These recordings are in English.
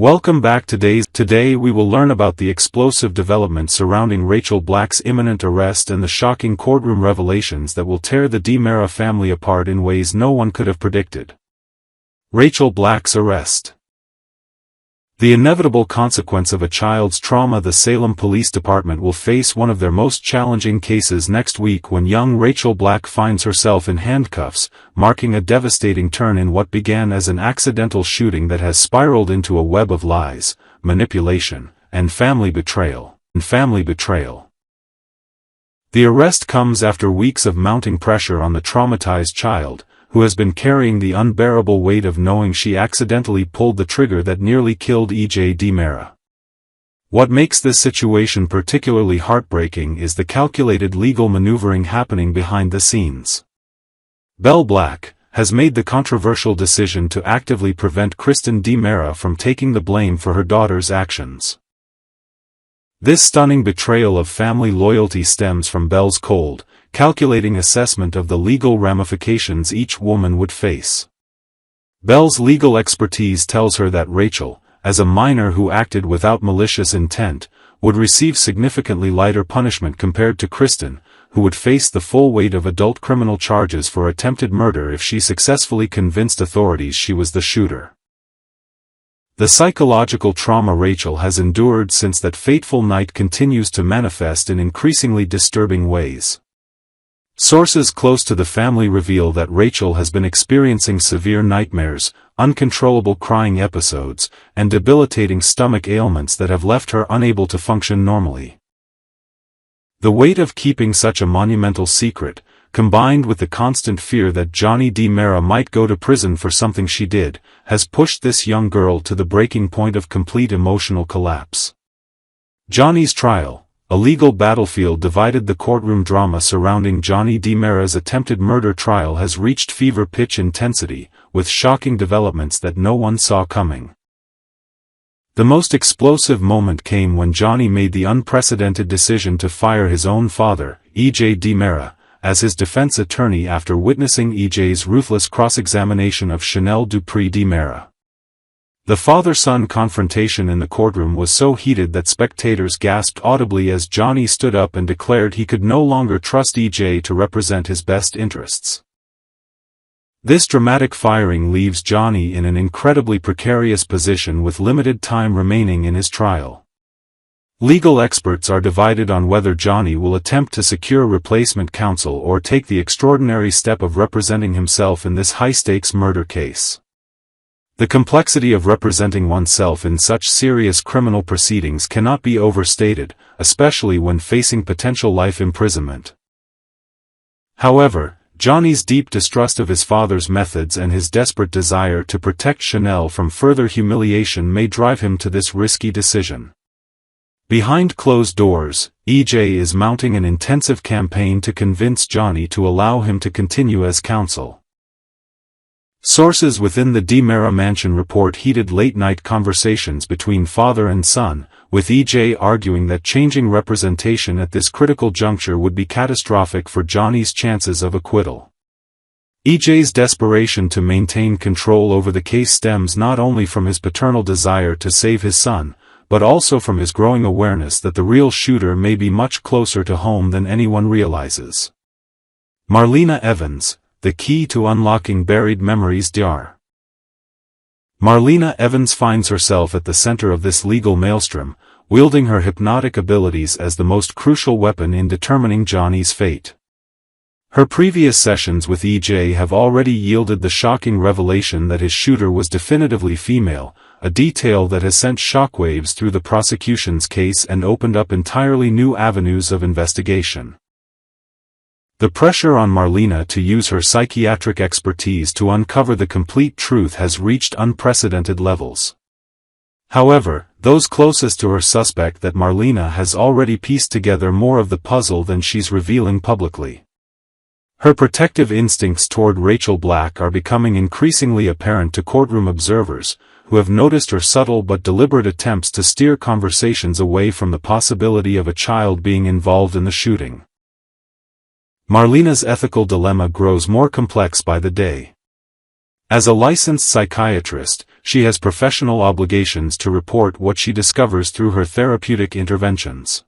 Welcome back. Today we will learn about the explosive developments surrounding Rachel Black's imminent arrest and the shocking courtroom revelations that will tear the DiMera family apart in ways no one could have predicted. Rachel Black's arrest. The inevitable consequence of a child's trauma. The Salem Police Department will face one of their most challenging cases next week when young Rachel Black finds herself in handcuffs, marking a devastating turn in what began as an accidental shooting that has spiraled into a web of lies, manipulation, and family betrayal. The arrest comes after weeks of mounting pressure on the traumatized child, who has been carrying the unbearable weight of knowing she accidentally pulled the trigger that nearly killed DiMera. What makes this situation particularly heartbreaking is the calculated legal maneuvering happening behind the scenes. Belle Black has made the controversial decision to actively prevent Kristen DiMera from taking the blame for her daughter's actions. This stunning betrayal of family loyalty stems from Belle's cold, calculating assessment of the legal ramifications each woman would face. Belle's legal expertise tells her that Rachel, as a minor who acted without malicious intent, would receive significantly lighter punishment compared to Kristen, who would face the full weight of adult criminal charges for attempted murder if she successfully convinced authorities she was the shooter. The psychological trauma Rachel has endured since that fateful night continues to manifest in increasingly disturbing ways. Sources close to the family reveal that Rachel has been experiencing severe nightmares, uncontrollable crying episodes, and debilitating stomach ailments that have left her unable to function normally. The weight of keeping such a monumental secret, combined with the constant fear that DiMera might go to prison for something she did, has pushed this young girl to the breaking point of complete emotional collapse. Johnny's trial. A legal battlefield divided. The courtroom drama surrounding DiMera's attempted murder trial has reached fever pitch intensity, with shocking developments that no one saw coming. The most explosive moment came when Johnny made the unprecedented decision to fire his own father, DiMera, as his defense attorney after witnessing EJ's ruthless cross-examination of Chanel Dupree DiMera. The father-son confrontation in the courtroom was so heated that spectators gasped audibly as Johnny stood up and declared he could no longer trust EJ to represent his best interests. This dramatic firing leaves Johnny in an incredibly precarious position with limited time remaining in his trial. Legal experts are divided on whether Johnny will attempt to secure replacement counsel or take the extraordinary step of representing himself in this high-stakes murder case. The complexity of representing oneself in such serious criminal proceedings cannot be overstated, especially when facing potential life imprisonment. However, Johnny's deep distrust of his father's methods and his desperate desire to protect Chanel from further humiliation may drive him to this risky decision. Behind closed doors, EJ is mounting an intensive campaign to convince Johnny to allow him to continue as counsel. Sources within the DiMera mansion report heated late-night conversations between father and son, with EJ arguing that changing representation at this critical juncture would be catastrophic for Johnny's chances of acquittal. EJ's desperation to maintain control over the case stems not only from his paternal desire to save his son, but also from his growing awareness that the real shooter may be much closer to home than anyone realizes. Marlena Evans, the key to unlocking buried memories. Dr. Marlena Evans finds herself at the center of this legal maelstrom, wielding her hypnotic abilities as the most crucial weapon in determining Johnny's fate. Her previous sessions with EJ have already yielded the shocking revelation that his shooter was definitively female, a detail that has sent shockwaves through the prosecution's case and opened up entirely new avenues of investigation. The pressure on Marlena to use her psychiatric expertise to uncover the complete truth has reached unprecedented levels. However, those closest to her suspect that Marlena has already pieced together more of the puzzle than she's revealing publicly. Her protective instincts toward Rachel Black are becoming increasingly apparent to courtroom observers, who have noticed her subtle but deliberate attempts to steer conversations away from the possibility of a child being involved in the shooting. Marlena's ethical dilemma grows more complex by the day. As a licensed psychiatrist, she has professional obligations to report what she discovers through her therapeutic interventions.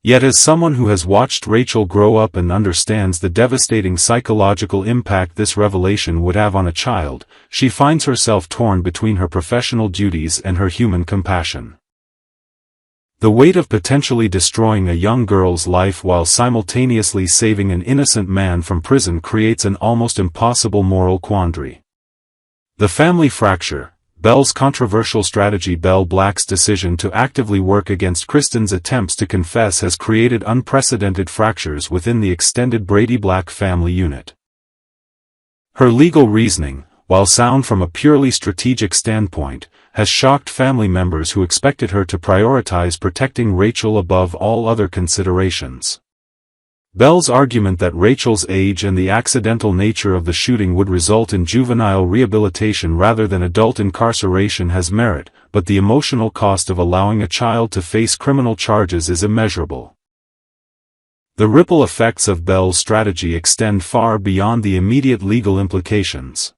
Yet as someone who has watched Rachel grow up and understands the devastating psychological impact this revelation would have on a child, she finds herself torn between her professional duties and her human compassion. The weight of potentially destroying a young girl's life while simultaneously saving an innocent man from prison creates an almost impossible moral quandary. The family fracture, Belle's controversial strategy. Belle Black's decision to actively work against Kristen's attempts to confess has created unprecedented fractures within the extended Brady Black family unit. Her legal reasoning, while sound from a purely strategic standpoint, has shocked family members who expected her to prioritize protecting Rachel above all other considerations. Belle's argument that Rachel's age and the accidental nature of the shooting would result in juvenile rehabilitation rather than adult incarceration has merit, but the emotional cost of allowing a child to face criminal charges is immeasurable. The ripple effects of Belle's strategy extend far beyond the immediate legal implications.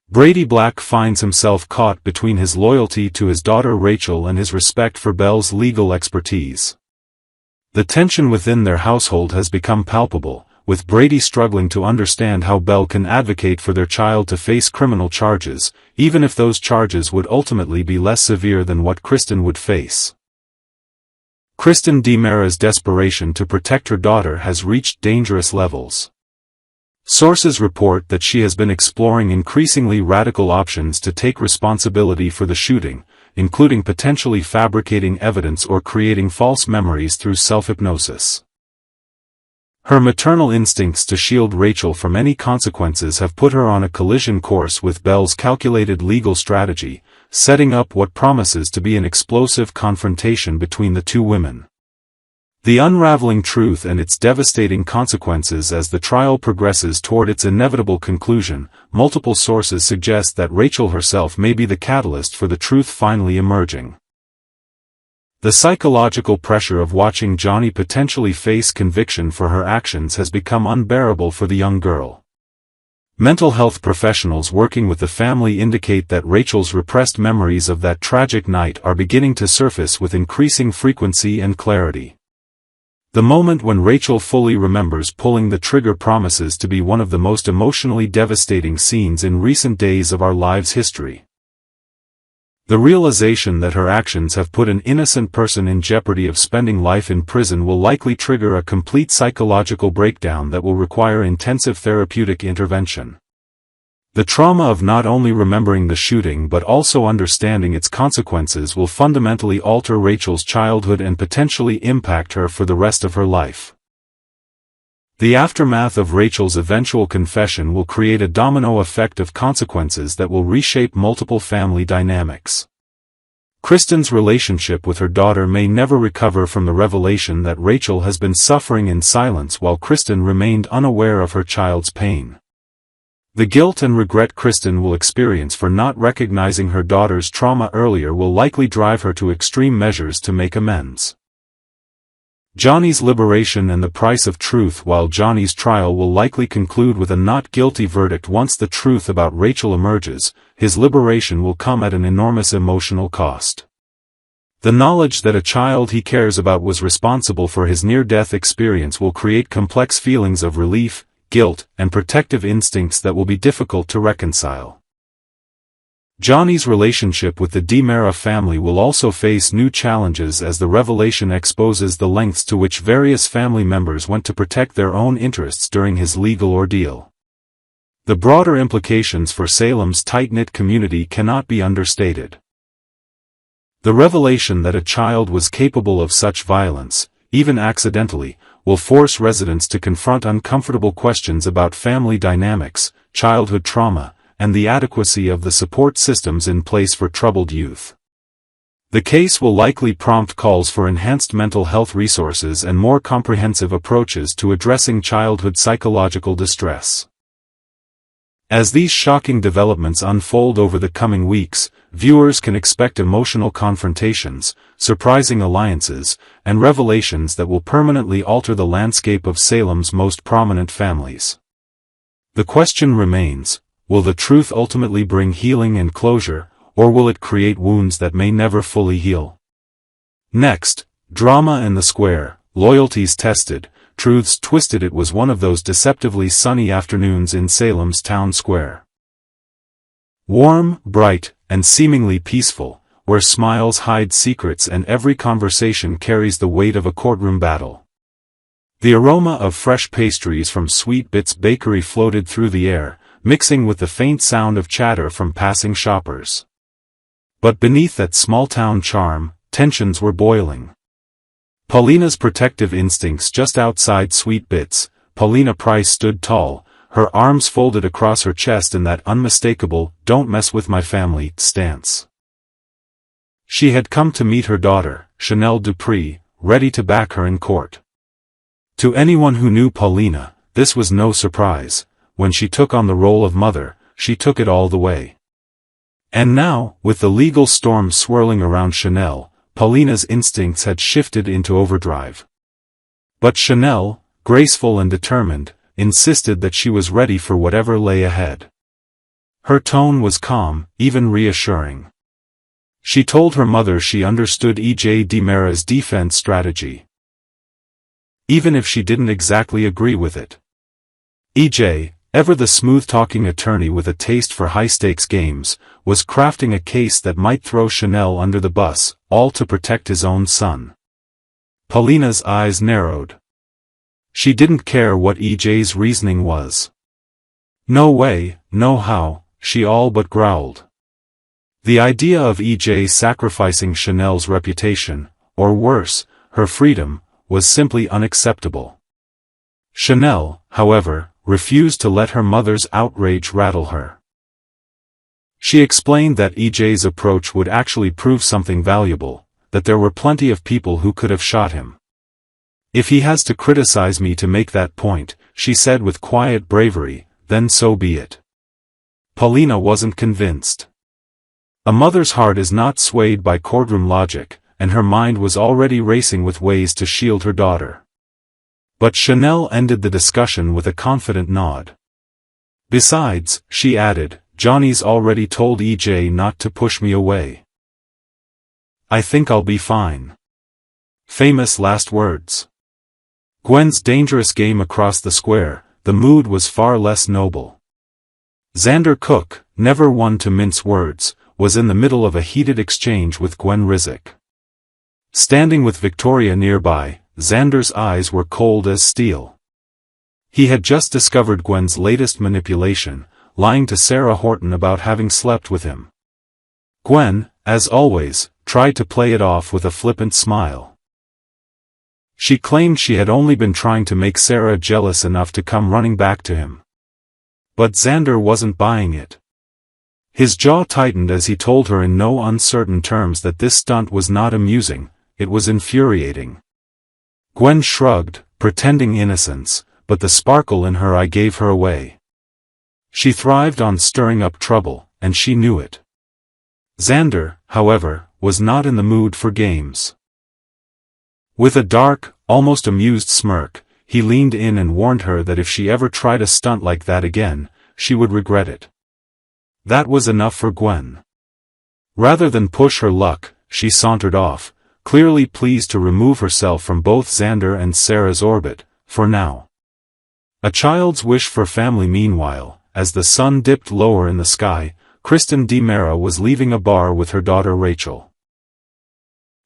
Brady Black finds himself caught between his loyalty to his daughter Rachel and his respect for Belle's legal expertise. The tension within their household has become palpable, with Brady struggling to understand how Belle can advocate for their child to face criminal charges, even if those charges would ultimately be less severe than what Kristen would face. Kristen DiMera's desperation to protect her daughter has reached dangerous levels. Sources report that she has been exploring increasingly radical options to take responsibility for the shooting, including potentially fabricating evidence or creating false memories through self-hypnosis. Her maternal instincts to shield Rachel from any consequences have put her on a collision course with Belle's calculated legal strategy, setting up what promises to be an explosive confrontation between the two women. The unraveling truth and its devastating consequences as the trial progresses toward its inevitable conclusion. Multiple sources suggest that Rachel herself may be the catalyst for the truth finally emerging. The psychological pressure of watching Johnny potentially face conviction for her actions has become unbearable for the young girl. Mental health professionals working with the family indicate that Rachel's repressed memories of that tragic night are beginning to surface with increasing frequency and clarity. The moment when Rachel fully remembers pulling the trigger promises to be one of the most emotionally devastating scenes in recent days of our lives' history. The realization that her actions have put an innocent person in jeopardy of spending life in prison will likely trigger a complete psychological breakdown that will require intensive therapeutic intervention. The trauma of not only remembering the shooting but also understanding its consequences will fundamentally alter Rachel's childhood and potentially impact her for the rest of her life. The aftermath of Rachel's eventual confession will create a domino effect of consequences that will reshape multiple family dynamics. Kristen's relationship with her daughter may never recover from the revelation that Rachel has been suffering in silence while Kristen remained unaware of her child's pain. The guilt and regret Kristen will experience for not recognizing her daughter's trauma earlier will likely drive her to extreme measures to make amends. Johnny's liberation and the price of truth. While Johnny's trial will likely conclude with a not guilty verdict once the truth about Rachel emerges, his liberation will come at an enormous emotional cost. The knowledge that a child he cares about was responsible for his near-death experience will create complex feelings of relief, guilt, and protective instincts that will be difficult to reconcile. Johnny's relationship with the DiMera family will also face new challenges as the revelation exposes the lengths to which various family members went to protect their own interests during his legal ordeal. The broader implications for Salem's tight-knit community cannot be understated. The revelation that a child was capable of such violence, even accidentally, will force residents to confront uncomfortable questions about family dynamics, childhood trauma, and the adequacy of the support systems in place for troubled youth. The case will likely prompt calls for enhanced mental health resources and more comprehensive approaches to addressing childhood psychological distress. As these shocking developments unfold over the coming weeks, viewers can expect emotional confrontations, surprising alliances, and revelations that will permanently alter the landscape of Salem's most prominent families. The question remains, will the truth ultimately bring healing and closure, or will it create wounds that may never fully heal? Next, drama in the square, loyalties tested, truths twisted. It was one of those deceptively sunny afternoons in Salem's town square. Warm, bright, and seemingly peaceful, where smiles hide secrets and every conversation carries the weight of a courtroom battle. The aroma of fresh pastries from Sweet Bits Bakery floated through the air, mixing with the faint sound of chatter from passing shoppers. But beneath that small-town charm, tensions were boiling. Paulina's protective instincts just outside Sweet Bits, Paulina Price stood tall, her arms folded across her chest in that unmistakable, "don't mess with my family" stance. She had come to meet her daughter, Chanel Dupree, ready to back her in court. To anyone who knew Paulina, this was no surprise. When she took on the role of mother, she took it all the way. And now, with the legal storm swirling around Chanel, Paulina's instincts had shifted into overdrive. But Chanel, graceful and determined, insisted that she was ready for whatever lay ahead. Her tone was calm, even reassuring. She told her mother she understood DiMera's defense strategy, even if she didn't exactly agree with it. Ever the smooth-talking attorney with a taste for high-stakes games, was crafting a case that might throw Chanel under the bus, all to protect his own son. Paulina's eyes narrowed. She didn't care what EJ's reasoning was. "No way, no how," she all but growled. The idea of EJ sacrificing Chanel's reputation, or worse, her freedom, was simply unacceptable. Chanel, however, refused to let her mother's outrage rattle her. She explained that EJ's approach would actually prove something valuable, that there were plenty of people who could have shot him. "If he has to criticize me to make that point," she said with quiet bravery, "then so be it." Paulina wasn't convinced. A mother's heart is not swayed by courtroom logic, and her mind was already racing with ways to shield her daughter. But Chanel ended the discussion with a confident nod. "Besides," she added, "Johnny's already told EJ not to push me away. I think I'll be fine." Famous last words. Gwen's dangerous game across the square, the mood was far less noble. Xander Cook, never one to mince words, was in the middle of a heated exchange with Gwen Rizek. Standing with Victoria nearby, Xander's eyes were cold as steel. He had just discovered Gwen's latest manipulation, lying to Sarah Horton about having slept with him. Gwen, as always, tried to play it off with a flippant smile. She claimed she had only been trying to make Sarah jealous enough to come running back to him. But Xander wasn't buying it. His jaw tightened as he told her in no uncertain terms that this stunt was not amusing, it was infuriating. Gwen shrugged, pretending innocence, but the sparkle in her eye gave her away. She thrived on stirring up trouble, and she knew it. Xander, however, was not in the mood for games. With a dark, almost amused smirk, he leaned in and warned her that if she ever tried a stunt like that again, she would regret it. That was enough for Gwen. Rather than push her luck, she sauntered off, clearly pleased to remove herself from both Xander and Sarah's orbit, for now. A child's wish for family. Meanwhile, as the sun dipped lower in the sky, Kristen DiMera was leaving a bar with her daughter Rachel.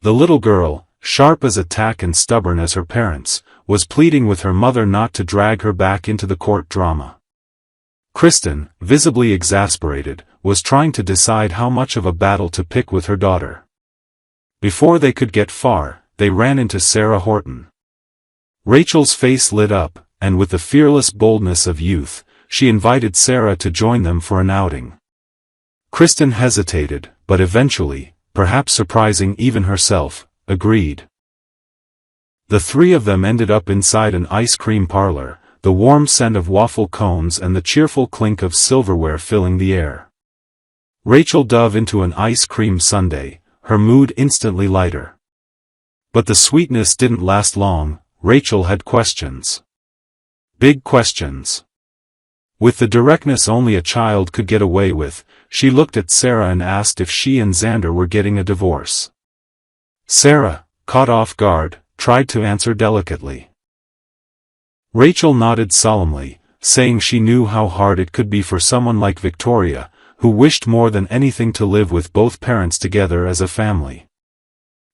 The little girl, sharp as a tack and stubborn as her parents, was pleading with her mother not to drag her back into the court drama. Kristen, visibly exasperated, was trying to decide how much of a battle to pick with her daughter. Before they could get far, they ran into Sarah Horton. Rachel's face lit up, and with the fearless boldness of youth, she invited Sarah to join them for an outing. Kristen hesitated, but eventually, perhaps surprising even herself, agreed. The three of them ended up inside an ice cream parlor, the warm scent of waffle cones and the cheerful clink of silverware filling the air. Rachel dove into an ice cream sundae, her mood instantly lighter. But the sweetness didn't last long. Rachel had questions. Big questions. With the directness only a child could get away with, she looked at Sarah and asked if she and Xander were getting a divorce. Sarah, caught off guard, tried to answer delicately. Rachel nodded solemnly, saying she knew how hard it could be for someone like Victoria, who wished more than anything to live with both parents together as a family.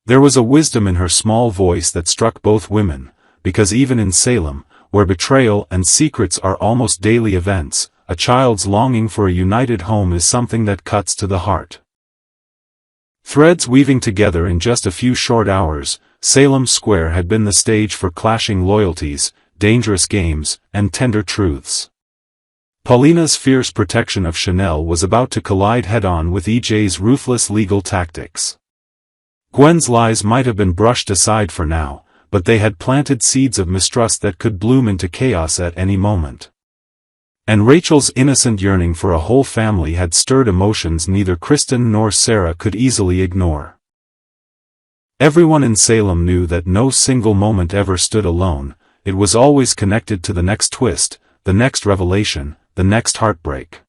There was a wisdom in her small voice that struck both women, because even in Salem, where betrayal and secrets are almost daily events, a child's longing for a united home is something that cuts to the heart. Threads weaving together in just a few short hours, Salem Square had been the stage for clashing loyalties, dangerous games, and tender truths. Paulina's fierce protection of Chanel was about to collide head-on with EJ's ruthless legal tactics. Gwen's lies might have been brushed aside for now, but they had planted seeds of mistrust that could bloom into chaos at any moment. And Rachel's innocent yearning for a whole family had stirred emotions neither Kristen nor Sarah could easily ignore. Everyone in Salem knew that no single moment ever stood alone, it was always connected to the next twist, the next revelation, the next heartbreak.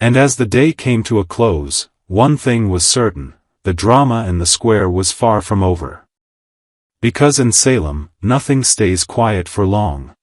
And as the day came to a close, one thing was certain, the drama in the square was far from over. Because in Salem, nothing stays quiet for long.